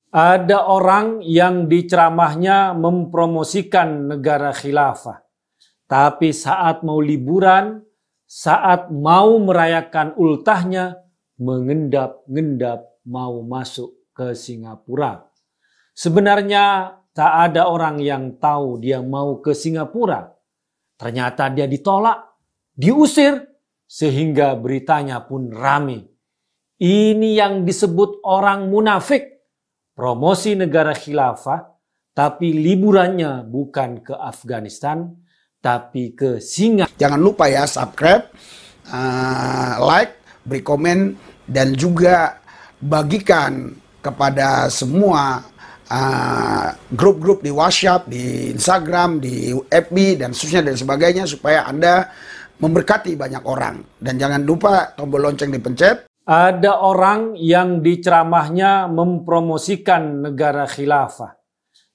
Ada orang yang di ceramahnya mempromosikan negara khilafah. Tapi saat mau liburan, saat mau merayakan ultahnya, mengendap-endap mau masuk ke Singapura. Sebenarnya tak ada orang yang tahu dia mau ke Singapura. Ternyata dia ditolak, diusir, sehingga beritanya pun rame. Ini yang disebut orang munafik. Promosi negara khilafah, tapi liburannya bukan ke Afghanistan, tapi ke Singapura. Jangan lupa ya subscribe, like, beri komen, dan juga bagikan kepada semua grup-grup di WhatsApp, di Instagram, di FB, dan seterusnya dan sebagainya, supaya Anda memberkati banyak orang. Dan jangan lupa tombol lonceng dipencet. Ada orang yang di ceramahnya mempromosikan negara khilafah.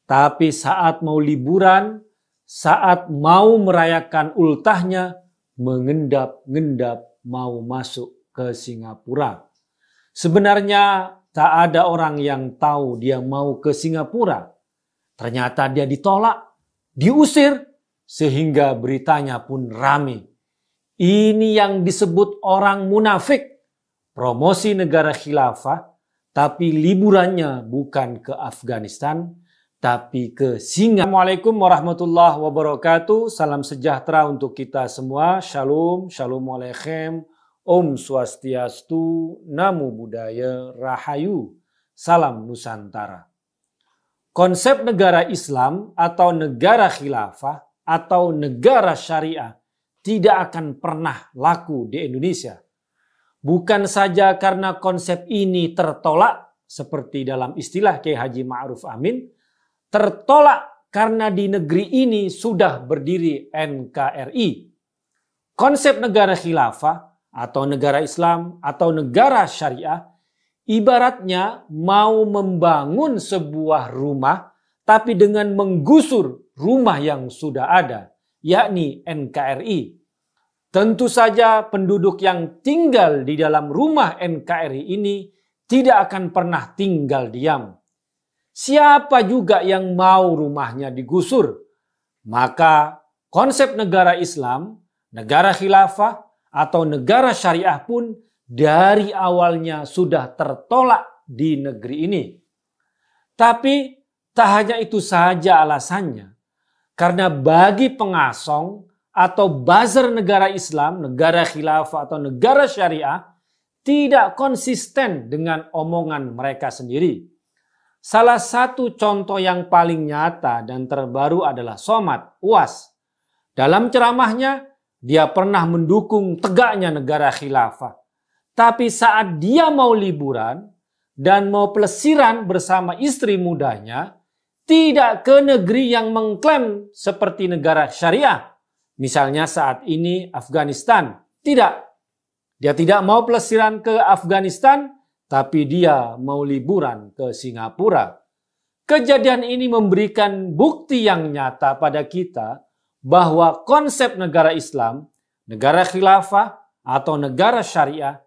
Tapi saat mau liburan, saat mau merayakan ultahnya, mengendap-endap mau masuk ke Singapura. Sebenarnya tak ada orang yang tahu dia mau ke Singapura. Ternyata dia ditolak, diusir, sehingga beritanya pun rame. Ini yang disebut orang munafik. Promosi negara khilafah, tapi liburannya bukan ke Afghanistan, tapi ke Singapura. Assalamualaikum warahmatullahi wabarakatuh. Salam sejahtera untuk kita semua. Shalom, shalom aleichem, Om Swastiastu, Namo Buddhaya, Rahayu, Salam Nusantara. Konsep negara Islam atau negara khilafah atau negara syariah tidak akan pernah laku di Indonesia. Bukan saja karena konsep ini tertolak, seperti dalam istilah Kiai Haji Ma'ruf Amin, tertolak karena di negeri ini sudah berdiri NKRI. Konsep negara khilafah atau negara Islam atau negara syariah ibaratnya mau membangun sebuah rumah tapi dengan menggusur rumah yang sudah ada, yakni NKRI. Tentu saja penduduk yang tinggal di dalam rumah NKRI ini tidak akan pernah tinggal diam. Siapa juga yang mau rumahnya digusur? Maka konsep negara Islam, negara khilafah atau negara syariah pun dari awalnya sudah tertolak di negeri ini. Tapi tak hanya itu saja alasannya. Karena bagi pengasong atau buzzer negara Islam, negara khilafah atau negara syariah tidak konsisten dengan omongan mereka sendiri. Salah satu contoh yang paling nyata dan terbaru adalah Somad Uwas. Dalam ceramahnya, dia pernah mendukung tegaknya negara khilafah. Tapi saat dia mau liburan dan mau pelesiran bersama istri mudanya, tidak ke negeri yang mengklaim seperti negara syariah. Misalnya saat ini Afghanistan. Tidak. Dia tidak mau pelesiran ke Afghanistan, tapi dia mau liburan ke Singapura. Kejadian ini memberikan bukti yang nyata pada kita bahwa konsep negara Islam, negara khilafah atau negara syariah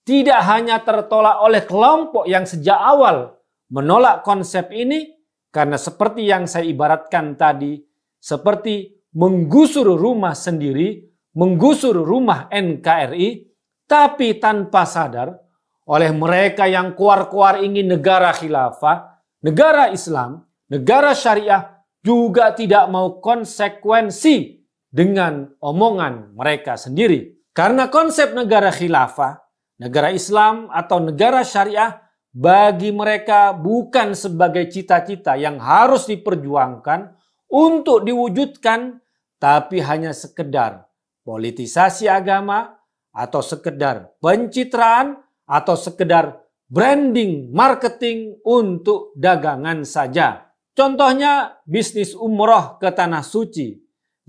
tidak hanya tertolak oleh kelompok yang sejak awal menolak konsep ini karena seperti yang saya ibaratkan tadi, seperti menggusur rumah sendiri, menggusur rumah NKRI, tapi tanpa sadar oleh mereka yang kuar-kuar ingin negara khilafah, negara Islam, negara syariah juga tidak mau konsekuensi dengan omongan mereka sendiri. Karena konsep negara khilafah, negara Islam atau negara syariah bagi mereka bukan sebagai cita-cita yang harus diperjuangkan untuk diwujudkan, tapi hanya sekedar politisasi agama atau sekedar pencitraan atau sekedar branding marketing untuk dagangan saja. Contohnya bisnis umroh ke Tanah Suci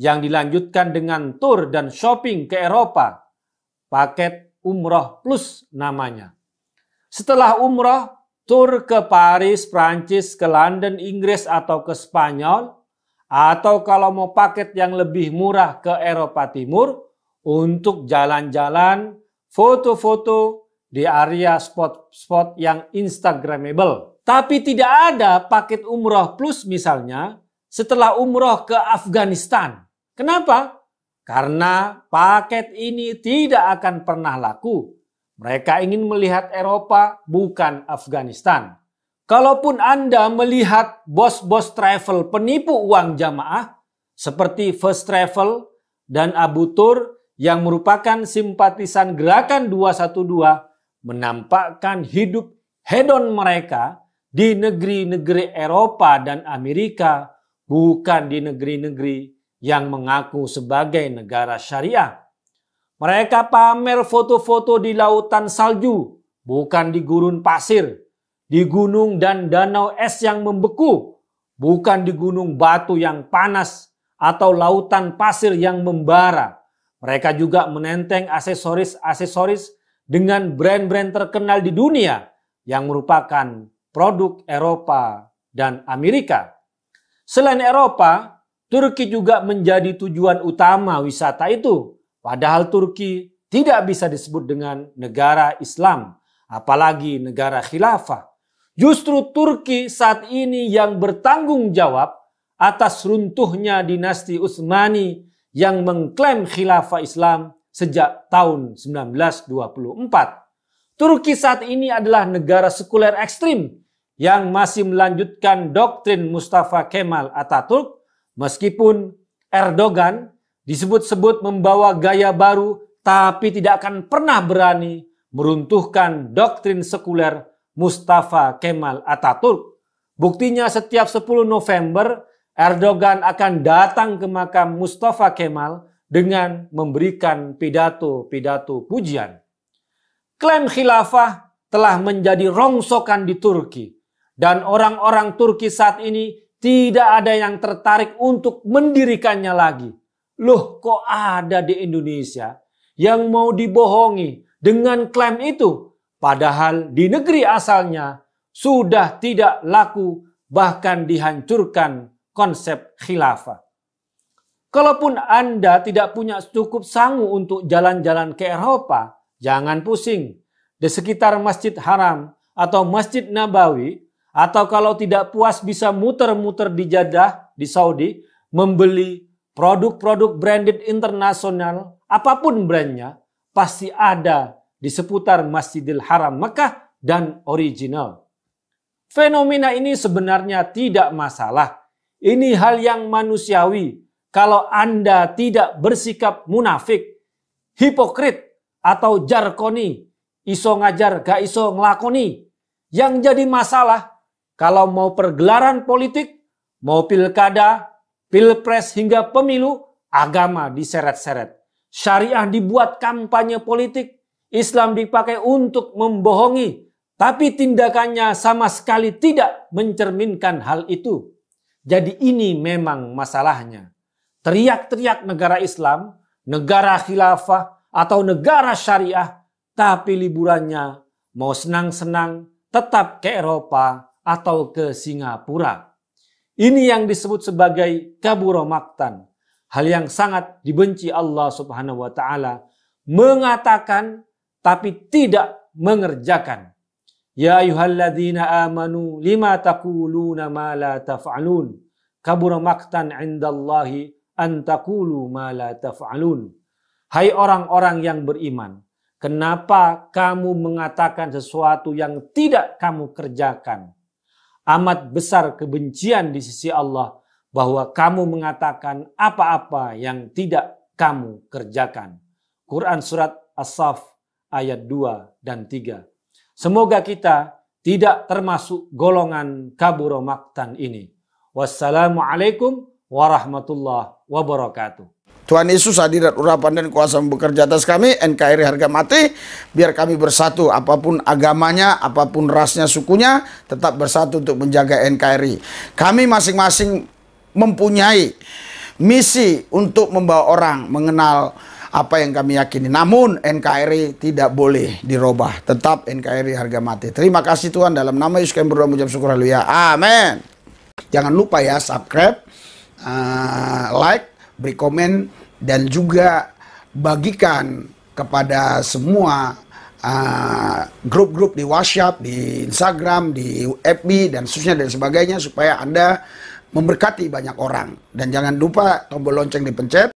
yang dilanjutkan dengan tur dan shopping ke Eropa. Paket umroh plus namanya. Setelah umroh, tur ke Paris, Prancis, ke London, Inggris atau ke Spanyol, atau kalau mau paket yang lebih murah ke Eropa Timur untuk jalan-jalan, foto-foto di area spot-spot yang instagramable. Tapi tidak ada paket umroh plus misalnya setelah umroh ke Afghanistan. Kenapa? Karena paket ini tidak akan pernah laku. Mereka ingin melihat Eropa, bukan Afghanistan. Kalaupun Anda melihat bos-bos travel penipu uang jamaah seperti First Travel dan Abu Tur yang merupakan simpatisan gerakan 212 menampakkan hidup hedon mereka di negeri-negeri Eropa dan Amerika, bukan di negeri-negeri yang mengaku sebagai negara syariah. Mereka pamer foto-foto di lautan salju, bukan di gurun pasir, di gunung dan danau es yang membeku, bukan di gunung batu yang panas atau lautan pasir yang membara. Mereka juga menenteng aksesoris-aksesoris dengan brand-brand terkenal di dunia yang merupakan produk Eropa dan Amerika. Selain Eropa, Turki juga menjadi tujuan utama wisata itu. Padahal Turki tidak bisa disebut dengan negara Islam, apalagi negara khilafah. Justru Turki saat ini yang bertanggung jawab atas runtuhnya dinasti Utsmani yang mengklaim khilafah Islam sejak tahun 1924. Turki saat ini adalah negara sekuler ekstrim yang masih melanjutkan doktrin Mustafa Kemal Atatürk, meskipun Erdogan disebut-sebut membawa gaya baru tapi tidak akan pernah berani meruntuhkan doktrin sekuler Mustafa Kemal Atatürk. Buktinya setiap 10 November Erdogan akan datang ke makam Mustafa Kemal dengan memberikan pidato-pidato pujian. Klaim khilafah telah menjadi rongsokan di Turki. Dan orang-orang Turki saat ini tidak ada yang tertarik untuk mendirikannya lagi. Loh, kok ada di Indonesia yang mau dibohongi dengan klaim itu? Padahal di negeri asalnya sudah tidak laku, bahkan dihancurkan konsep khilafah. Kalaupun Anda tidak punya cukup sangu untuk jalan-jalan ke Eropa, jangan pusing. Di sekitar Masjid Haram atau Masjid Nabawi, atau kalau tidak puas bisa muter-muter di Jeddah, di Saudi, membeli produk-produk branded internasional, apapun brandnya, pasti ada di seputar Masjidil Haram Mekah dan original. Fenomena ini sebenarnya tidak masalah. Ini hal yang manusiawi kalau Anda tidak bersikap munafik, hipokrit, atau jarkoni, iso ngajar gak iso ngelakoni. Yang jadi masalah kalau mau pergelaran politik, mau pilkada, pilpres hingga pemilu, agama diseret-seret. Syariah dibuat kampanye politik, Islam dipakai untuk membohongi, tapi tindakannya sama sekali tidak mencerminkan hal itu. Jadi ini memang masalahnya. Teriak-teriak negara Islam, negara khilafah, atau negara syariah, tapi liburannya mau senang-senang tetap ke Eropa atau ke Singapura. Ini yang disebut sebagai kabura maktan. Hal yang sangat dibenci Allah Subhanahu wa taala, mengatakan tapi tidak mengerjakan. Ya ayyuhalladzina amanu lima taquluna ma la taf'alun. Kabura maktan 'indallahi an taqulu ma la taf'alun. Hai orang-orang yang beriman, kenapa kamu mengatakan sesuatu yang tidak kamu kerjakan? Amat besar kebencian di sisi Allah bahwa kamu mengatakan apa-apa yang tidak kamu kerjakan. Quran Surat As-Saff ayat 2 dan 3. Semoga kita tidak termasuk golongan kabura maktan ini. Wassalamualaikum warahmatullahi wabarakatuh. Tuhan Yesus hadirat urapan dan kuasa bekerja atas kami, NKRI harga mati, biar kami bersatu apapun agamanya, apapun rasnya, sukunya, tetap bersatu untuk menjaga NKRI. Kami masing-masing mempunyai misi untuk membawa orang mengenal apa yang kami yakini. Namun NKRI tidak boleh dirubah, tetap NKRI harga mati. Terima kasih Tuhan, dalam nama Yesus kami berdoa mengucap syukur, haleluya, amin. Jangan lupa ya, subscribe, like, beri komen, dan juga bagikan kepada semua grup-grup di WhatsApp, di Instagram, di FB dan seterusnya dan sebagainya supaya Anda memberkati banyak orang. Dan jangan lupa tombol lonceng dipencet